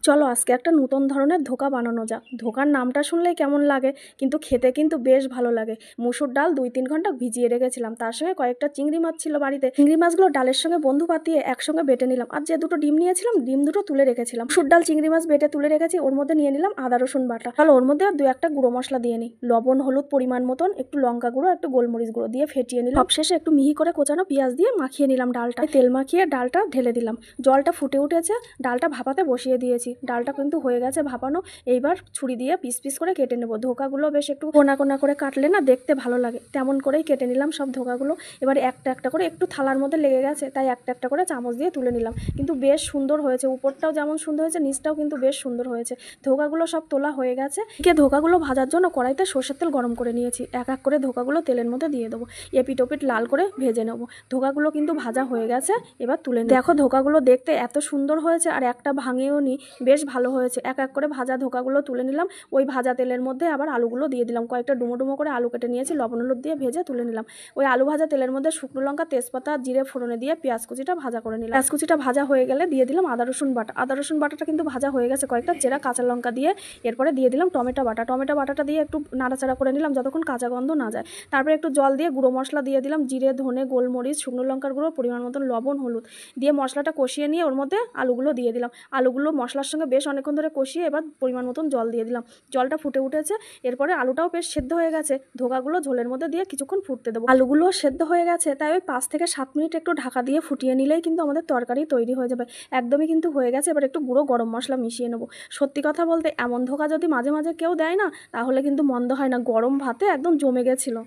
চলো আজকে একটা নতুন ধরনের ধোকা বানানো যাক। ধোকার নামটা শুনলেই কেমন লাগে, কিন্তু খেতে কিন্তু বেশ ভালো লাগে। মুসুর ডাল 2-3 ঘন্টা ভিজিয়ে রেখেছিলাম, তার সঙ্গে কয়েকটা চিংড়ি মাছ ছিল বাড়িতে। চিংড়ি মাছগুলো ডালের সঙ্গে বন্ধু পাতিয়ে একসঙ্গে বেটে নিলাম। আর যে দুটো ডিম নিয়েছিলাম, ডিম দুটো তুলে রেখেছিলাম। মুসুর ডাল চিংড়ি মাছ বেটে তুলে রেখেছি, ওর মধ্যে নিয়ে নিলাম আদা রসুন বাটা। তাহলে ওর মধ্যে 2-1টা গুঁড়ো মশলা দিয়ে নিই, লবণ হলুদ পরিমাণ মতন, একটু লঙ্কা গুঁড়ো, একটু গোলমরিচ গুঁড়ো দিয়ে ফেটিয়ে নিলাম। সবশেষে একটু মিহি করে কোচানো পেঁয়াজ দিয়ে মাখিয়ে নিলাম ডালটা। তেল মাখিয়ে ডালটা ঢেলে দিলাম। জলটা ফুটে উঠেছে, ডালটা ভাপাতে বসিয়ে দিয়েছি। ডালটা কিন্তু হয়ে গেছে ভাপানো। এইবার ছুরি দিয়ে পিস পিস করে কেটে নেব। ধোকাগুলো বেশ একটু কোনা কোনা করে কাটলে না দেখতে ভালো লাগে, তেমন করেই কেটে নিলাম সব ধোকাগুলো। এবার একটা একটা করে, একটু থালার মধ্যে লেগে গেছে তাই একটা একটা করে চামচ দিয়ে তুলে নিলাম। কিন্তু বেশ সুন্দর হয়েছে, উপরটাও যেমন সুন্দর হয়েছে, নিচটাও কিন্তু বেশ সুন্দর হয়েছে। ধোকাগুলো সব তোলা হয়ে গেছে। ধোকাগুলো ভাজার জন্য কড়াইতে সরষের তেল গরম করে নিয়েছি। এক এক করে ধোকাগুলো তেলের মধ্যে দিয়ে দেবো, এপিট ওপিট লাল করে ভেজে নেব। ধোকাগুলো কিন্তু ভাজা হয়ে গেছে, এবার তুলে দেখো ধোকাগুলো দেখতে এত সুন্দর হয়েছে, আর একটা ভাঙেও নি, বেশ ভালো হয়েছে। এক এক করে ভাজা ধোকাগুলো তুলে নিলাম। ওই ভাজা তেলের মধ্যে আবার আলুগুলো দিয়ে দিলাম। কয়েকটা ডুমো ডুমো করে আলু কেটে নিয়েছি, লবণ হলুদ দিয়ে ভেজে তুলে নিলাম। ওই আলু ভাজা তেলের মধ্যে শুকনো লঙ্কা, তেজপাতা, জিরে ফোড়নে দিয়ে পেঁয়াজ কুচিটা ভাজা করে নিলাম। পেঁয়াজ কুচিটা ভাজা হয়ে গেলে দিয়ে দিলাম আদা রসুন বাটা। আদা রসুন বাটাটা কিন্তু ভাজা হয়ে গেছে, কয়েকটা চেরা কাঁচা লঙ্কা দিয়ে। এরপরে দিয়ে দিলাম টমেটো বাটা। টমেটো বাটাটা দিয়ে একটু নাড়াচাড়া করে নিলাম যতক্ষণ কাঁচা গন্ধ না যায়। তারপরে একটু জল দিয়ে গুঁড়ো মশলা দিয়ে দিলাম, জিরে ধনে গোলমরিচ শুকনো লঙ্কার গুঁড়ো, পরিমাণ মতন লবণ হলুদ দিয়ে মশলাটা কষিয়ে নিয়ে ওর মধ্যে আলুগুলো দিয়ে দিলাম। আলুগুলো মশলার সঙ্গে বেশ অনেকক্ষণ ধরে কষিয়ে এবার পরিমাণ মতন জল দিয়ে দিলাম। জলটা ফুটে উঠেছে, এরপরে আলুটাও বেশ সেদ্ধ হয়ে গেছে। ধোকাগুলো ঝোলের মধ্যে দিয়ে কিছুক্ষণ ফুটতে দেবো। আলুগুলো সেদ্ধ হয়ে গেছে, তাই ওই 5 থেকে 7 মিনিট একটু ঢাকা দিয়ে ফুটিয়ে নিলেই কিন্তু আমাদের তরকারি তৈরি হয়ে যাবে। একদমই কিন্তু হয়ে গেছে। এবার একটু গুঁড়ো গরম মশলা মিশিয়ে নেবো। সত্যি কথা বলতে এমন ধোকা যদি মাঝে মাঝে কেউ দেয় না, তাহলে কিন্তু মন্দ হয় না। গরম ভাতে একদম জমে গেছিলো।